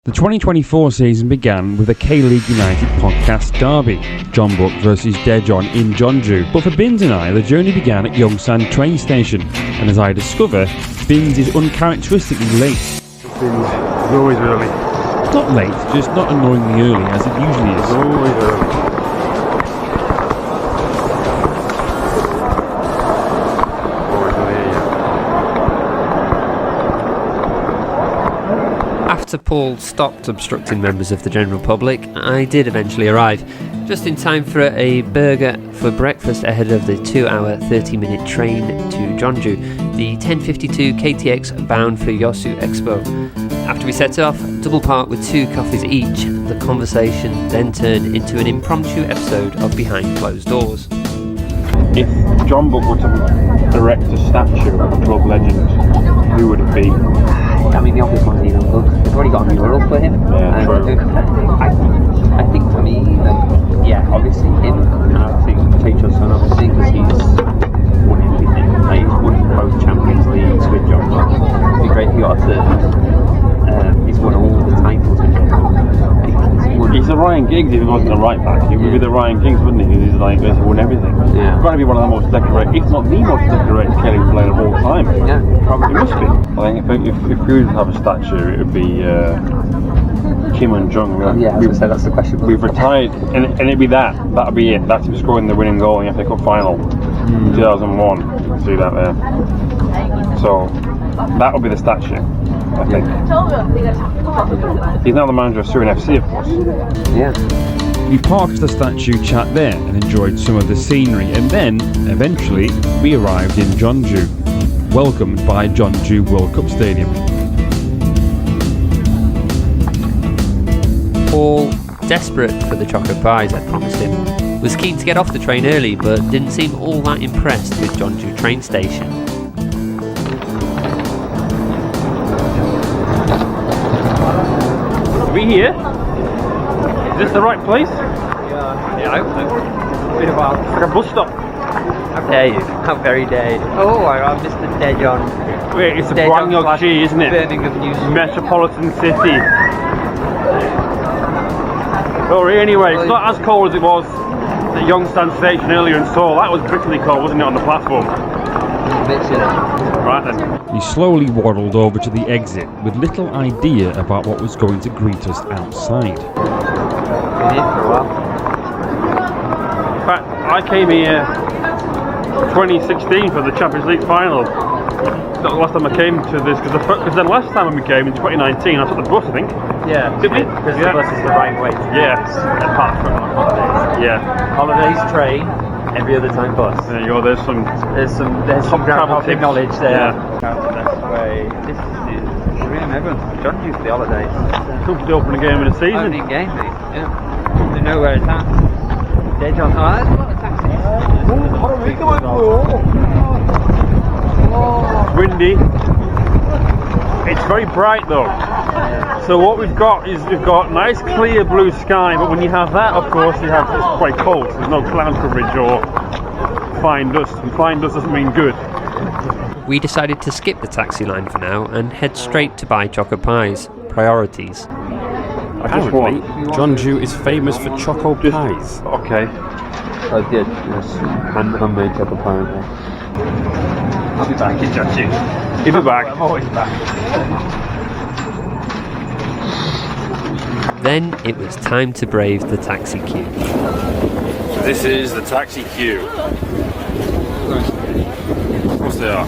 The 2024 season began with a K-League United podcast derby, Jeonbuk versus Daejeon in Jeonju. But for Binns and I, the journey began at Yongsan train station, and as I discover, Binns is uncharacteristically late. Binns is always early. Not late, just not annoyingly early as it usually is. It's always early. After Paul stopped obstructing members of the general public, I did eventually arrive, just in time for a burger for breakfast ahead of the 2-hour 30-minute train to Jeonju, the 10:52 KTX bound for Yosu Expo. After we set off, double parked with 2 coffees each, the conversation then turned into an impromptu episode of Behind Closed Doors. If Jeonbuk were to erect a statue of a club legend, who would it be? I mean, the obvious one's Jeonbuk. They've already got a mural for him. Yeah, true. I think for me, yeah, obviously him, and I think Taejo's son, obviously, because he's won everything. Like, he's won both Champions Leagues with Jeonbuk. It'd be great if he got a third. He's won all the titles with Jeonbuk. He's the Ryan Giggs if he wasn't a right back. He would be the Ryan Giggs, wouldn't he? Because he's like, he's won everything. Yeah. He's got to be one of the most decorated, if not the most decorated Kelly player of all time. Yeah, probably. He must be. I think if we would have a statue, it would be Kim and Jung. Yeah, I was going to say, that's the question. We've retired, and it'd be that. That'd be it. That's him scoring the winning goal in the FA Cup final, 2001. You can see that there. So that would be the statue, I think. He's now the manager of Surin FC, of course. Yeah. We parked the statue chat there and enjoyed some of the scenery, and then, eventually, we arrived in Jeonju, welcomed by Jeonju World Cup Stadium. Paul, desperate for the chocolate pies I'd promised him, was keen to get off the train early but didn't seem all that impressed with Jeonju train station. Are we here? Is this the right place? Yeah, I hope so. It's been a while. It's like a bus stop. How dare you? How very dare you? Oh, I'm Mr. Daejeon. Wait, it's the Gwangyok-ji, isn't it? Birmingham News. Metropolitan City. Sorry, anyway, it's not as cold as it was at Yongsan Station earlier in Seoul. That was bitterly cold, wasn't it, on the platform? Right then. We slowly waddled over to the exit with little idea about what was going to greet us outside. Been here for a while. In fact, I came here 2016 for the Champions League final. That was the last time I came to this, because the last time we came in 2019, I took the bus, I think. Yeah, did we? Because the bus is the right way to Yeah. apart from on holidays. Yeah. Holidays, train, every other time bus. There you go, there's some groundhog tips. knowledge there. Yeah. Out the best way. This is really everyone's Jeonju for the holidays. Come to the opening game of the season. Opening game, mate. Yeah. They know where it's at. Daejeon Hana. There's a lot of taxis. Windy. It's very bright though. So what we've got nice clear blue sky, but when you have that, of course, it's quite cold. There's no cloud coverage or fine dust, and fine dust doesn't mean good. We decided to skip the taxi line for now and head straight to buy choco pies. Priorities. Apparently, Jeonju is famous for choco pies. Okay. I did. Yes. Handmade choco pie. I'll be back in Jeonju. He'll be back. I'm always back. Then it was time to brave the taxi queue. This is the taxi queue. Of course they are.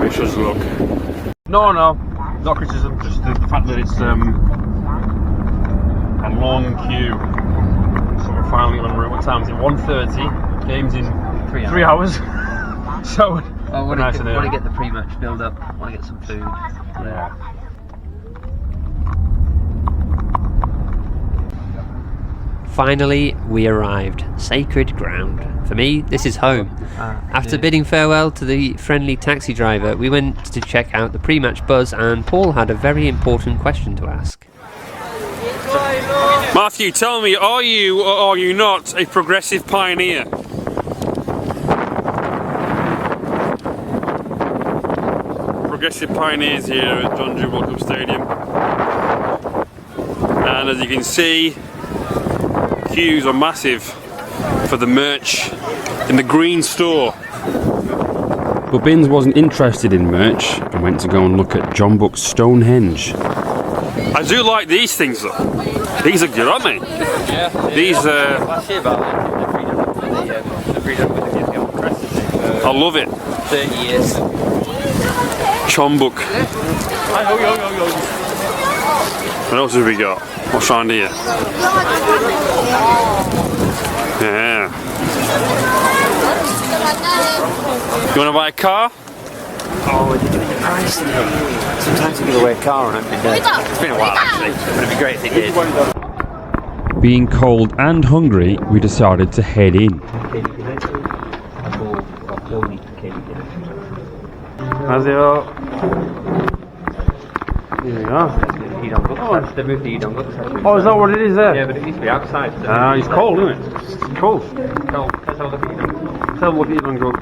Pictures look. No, not criticism, just the fact that it's a long queue. So we're finally en route. What time is it? 1:30. Game's in 3 hours. So I want nice to get the pre-match build up. I want to get some food. Yeah. Finally, we arrived. Sacred ground. For me, this is home. After bidding farewell to the friendly taxi driver, we went to check out the pre-match buzz, and Paul had a very important question to ask. Matthew, tell me, are you or are you not a progressive pioneer? progressive pioneers here at Jeonju World Cup Stadium. And as you can see, queues are massive for the merch in the green store. But Binns wasn't interested in merch and went to go and look at Jeonbuk Stonehenge. I do like these things though. These are good, aren't they? Yeah. These Last year about the freedom with the gift press. I love it. 30 years. Jeonbuk. What else have we got? What's around here? Yeah. You want to buy a car? Oh, they're doing the price thing. Sometimes they give away a car on opening day. It's been a while actually, but it'd be great if they did. Being cold and hungry, we decided to head in. 안녕하세요. Here we are. That's the movie you don't look at. Oh, is that what it is there? Yeah, but it needs to be outside. It's cold, isn't it? It's cold. Cold. Let's have a look at it. Let's have a look at it and go.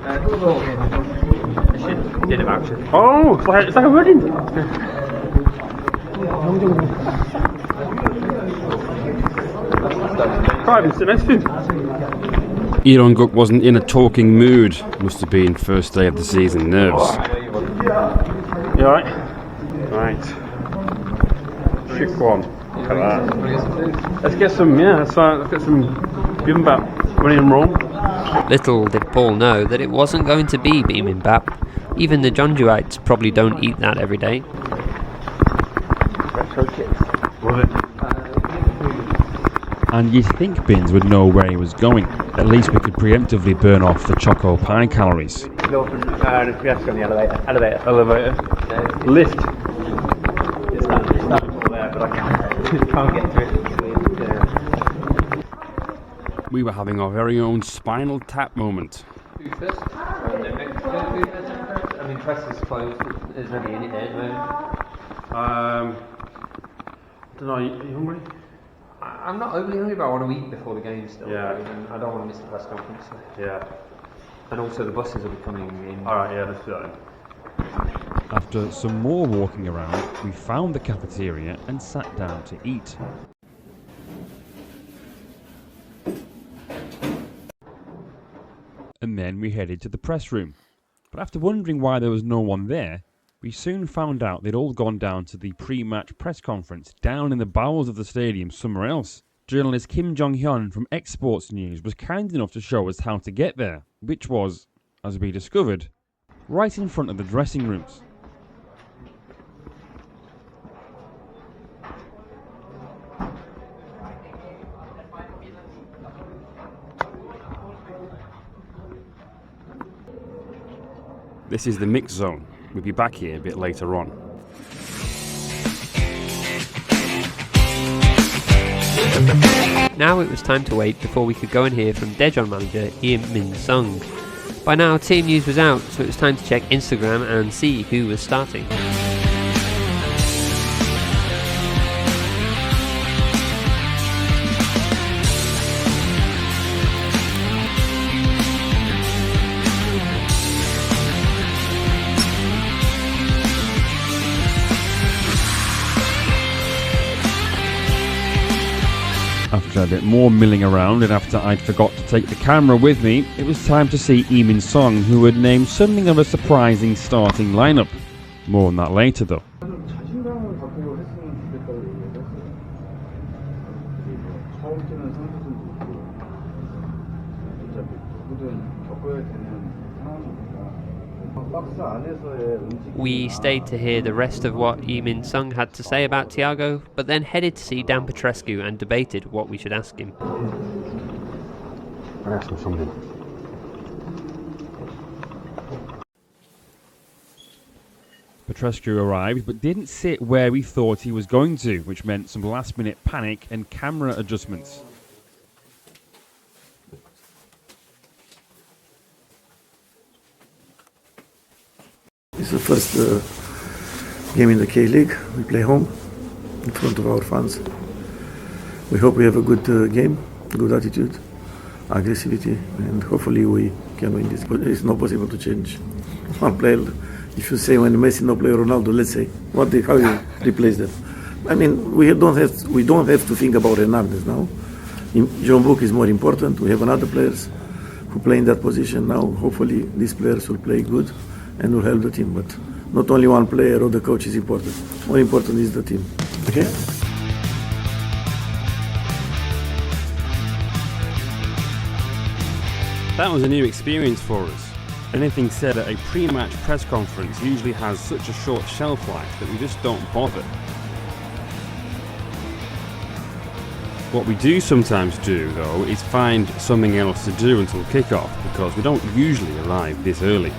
Dinner voucher. Oh, it's like a wedding. Right, I'm sitting next to him. Ironguk wasn't in a talking mood. Must have been first day of the season nerves. You alright? Right. Chick one. Look at that. Let's get some, let's get some bibimbap when in Rome. Little did Paul know that it wasn't going to be bibimbap. Even the Jeonjuites probably don't eat that every day. Love it. And you'd think Binns would know where he was going. At least we could preemptively burn off the choco pie calories. Go from we have to go on the elevator. Elevator. Lift. It's that there, but I can't get to it. We were having our very own Spinal Tap moment. Who first? I mean, press is closed. There's nobody in it there at the moment. Don't know, are you hungry? I'm not overly hungry, but I want to eat before the game still. Yeah. And I don't want to miss the press conference. So. Yeah. And also the buses will be coming in. Alright, yeah, let's do that then. After some more walking around, we found the cafeteria and sat down to eat. And then we headed to the press room. But after wondering why there was no one there, we soon found out they'd all gone down to the pre-match press conference down in the bowels of the stadium somewhere else. Journalist Kim Jong-hyun from Exports News was kind enough to show us how to get there, which was, as we discovered, right in front of the dressing rooms. This is the mix zone. We'll be back here a bit later on. Now it was time to wait before we could go and hear from Daejeon manager Lee Min-sung. By now team news was out, so it was time to check Instagram and see who was starting. After a bit more milling around and after I'd forgot to take the camera with me, it was time to see Lee Min-sung, who had named something of a surprising starting lineup. More on that later though. We stayed to hear the rest of what Lee Min-sung had to say about Thiago, but then headed to see Dan Petrescu and debated what we should ask him. I asked him something. Petrescu arrived but didn't sit where we thought he was going to, which meant some last minute panic and camera adjustments. It's the first game in the K-League. We play home in front of our fans. We hope we have a good game, good attitude, aggressivity, and hopefully we can win this. But it's not possible to change one player If you say when Messi no play Ronaldo, let's say, how you replace them? I mean, we don't have to think about Hernandez now. Jeonbuk is more important. We have another players who play in that position now. Hopefully, these players will play good and will help the team. But not only one player or the coach is important. More important is the team. Okay. That was a new experience for us. Anything said at a pre-match press conference usually has such a short shelf life that we just don't bother. What we do sometimes do, though, is find something else to do until kick-off, because we don't usually arrive this early.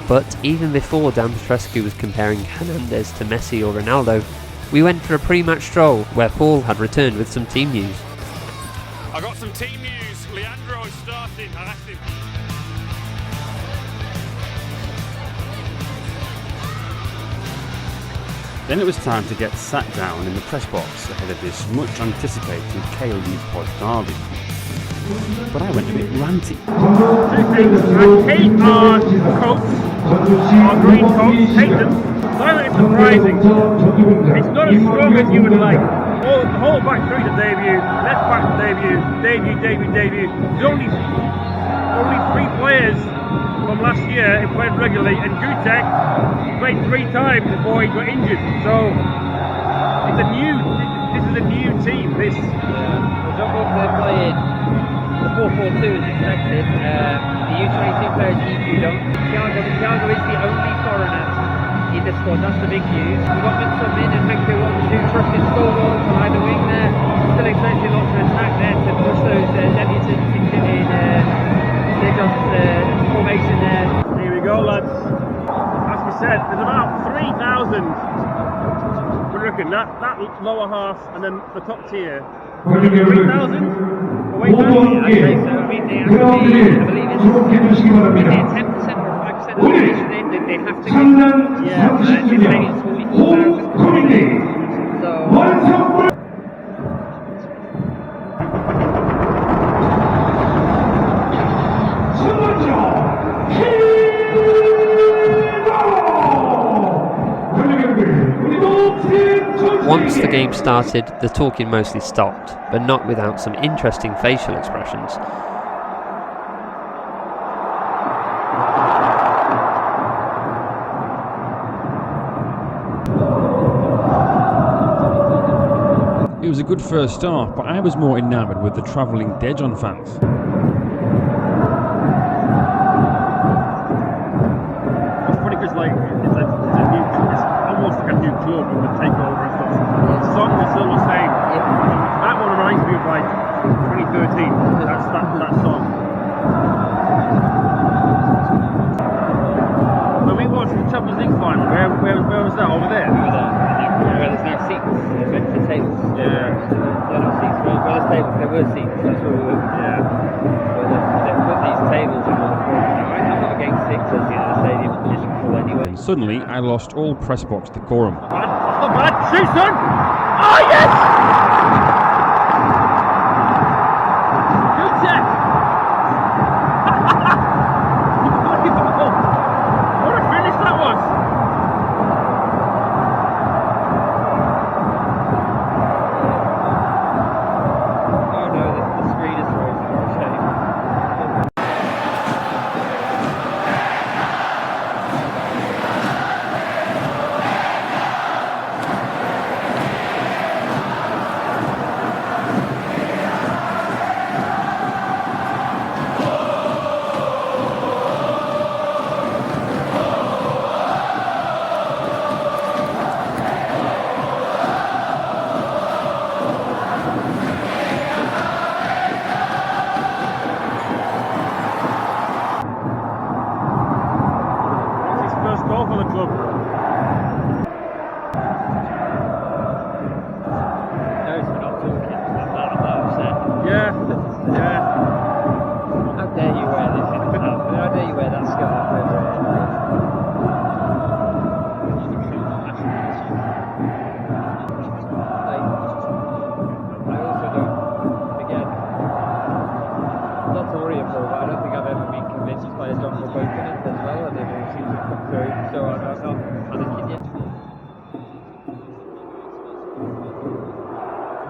But even before Dan Petrescu was comparing Hernandez to Messi or Ronaldo, we went for a pre-match stroll where Paul had returned with some team news. I got some team news. Leandro is starting. I asked him. Then it was time to get sat down in the press box ahead of this much anticipated K-League pod derby. But I went a bit ranty. Two things. I hate our coats, our green coats, hate them. Slightly surprising. It's not as strong as you would like. The whole back three to debut, left back to debut. There's only 3 players from last year who played regularly, and Gutek played 3 times before he got injured. So this is a new team. Jeonbuk, they're playing the 4-4-2 as expected. The U22 players EQ'd on. Thiago is the only foreigner in the squad. That's the big news. We've got Vincent Min and Hanko Wong, 2 trusted stalwarts on either wing there. Still expecting lots of attack there to push those debutantes in Daejeon's formation there. Here we go, lads. As we said, there's about 3,000. We reckon that lower half and then the top tier. 3,000 away fans? Yeah, I'd say so. I mean, they actually, I believe it's 10% or 5% of the nation, they have to go. Yeah, they're paying 44,000. So. Once the game started, the talking mostly stopped, but not without some interesting facial expressions. It was a good first start, but I was more enamoured with the travelling Daejeon fans. It's funny because it's almost like a new club with the takeover and stuff. The song is still the same. That one reminds me of like 2013. That's that song. When we watched the Champions League final, where was that? Over there? Where there's no seats, there's meant to be tables. Yeah. There are no seats. Where there's tables, there were seats. That's where we were. Yeah. So they put these tables in all the corners. I'm not against it because the stadium is full anyway. And suddenly, I lost all press box decorum. That's not bad. Shoot, son! Oh, yes! Good check! What a finish that was! Oh no, the screen is frozen. What a shame.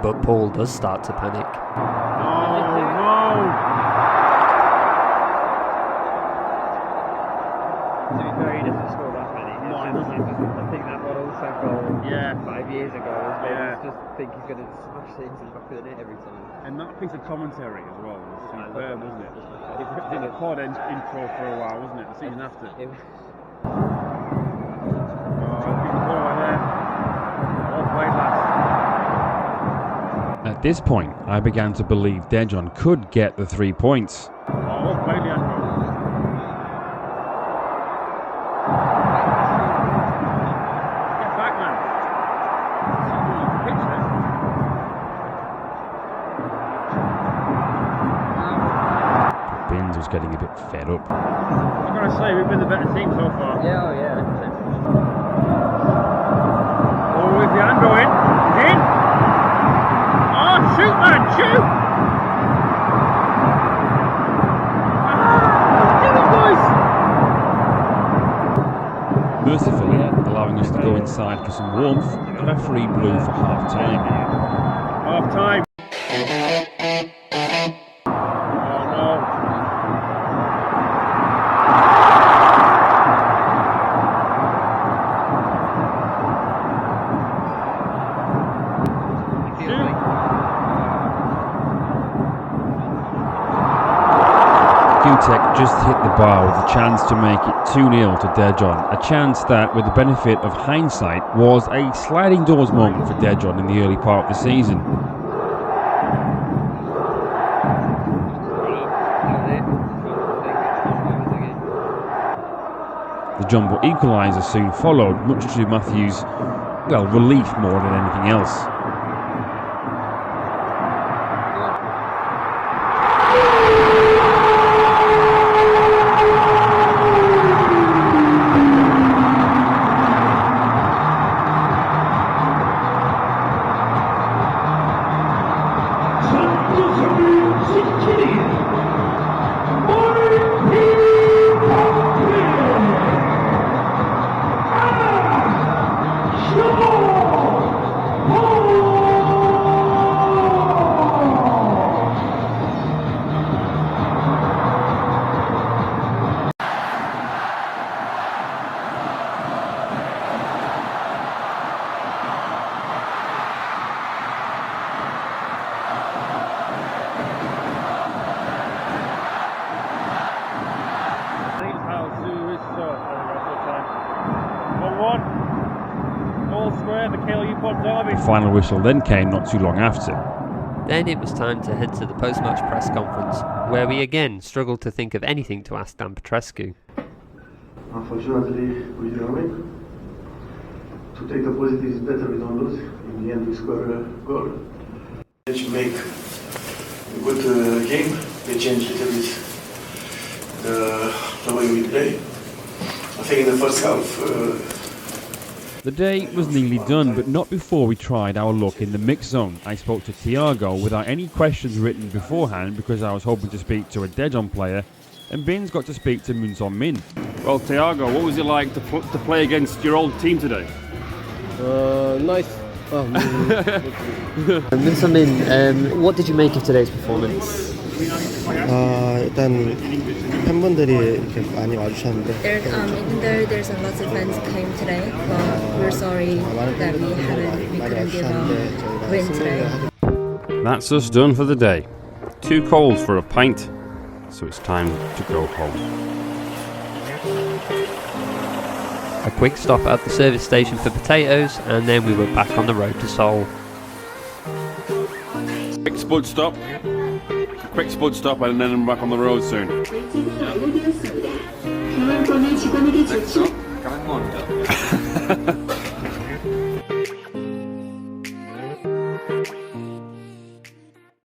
but Paul does start to panic. To be fair, he doesn't score that many. I think that one also goal 5 years ago as well. I just think he's going to smash it into the back of the net every time. And that piece of commentary as well was superb, wasn't it? It did a pod intro for a while, wasn't it? The season after. At this point, I began to believe Daejeon could get the 3 points. Well played, Leandro. Get back, man. Pitch there. Binns was getting a bit fed up. I've got to say, we've been the better team so far. Yeah, oh yeah, 100%. Oh, is Leandro in? He's in! Oh, shoot, man, shoot! Mercifully, allowing us to go inside for some warmth, the referee blew for half time. Half time. Gutek just hit the bar with a chance to make it 2-0 to Daejeon, a chance that, with the benefit of hindsight, was a sliding doors moment for Daejeon in the early part of the season. The Jeonbuk equaliser soon followed, much to Matthew's, relief more than anything else. The final whistle then came not too long after. Then it was time to head to the post-match press conference, where we again struggled to think of anything to ask Dan Petrescu. Unfortunately, we didn't win. To take the positive is better, we don't lose. In the end, we score a goal. Let's make a good game. We change a little bit the way we play. I think in the first half, the day was nearly done, but not before we tried our luck in the mixed zone. I spoke to Thiago without any questions written beforehand because I was hoping to speak to a Daejeon player, and Binns got to speak to Moon Son Min. Well, Thiago, what was it like to play against your old team today? Nice. Moon Son Min, what did you make of today's performance? 일단 팬분들이 이렇게 많이 와주셨는데. Even though there's a lot of fans came today, but we're sorry that we couldn't give a win today. That's us done for the day. Too cold for a pint, so it's time to go home. A quick stop at the service station for potatoes, and then we were back on the road to Seoul. Quick spud stop, and then I'm back on the road soon.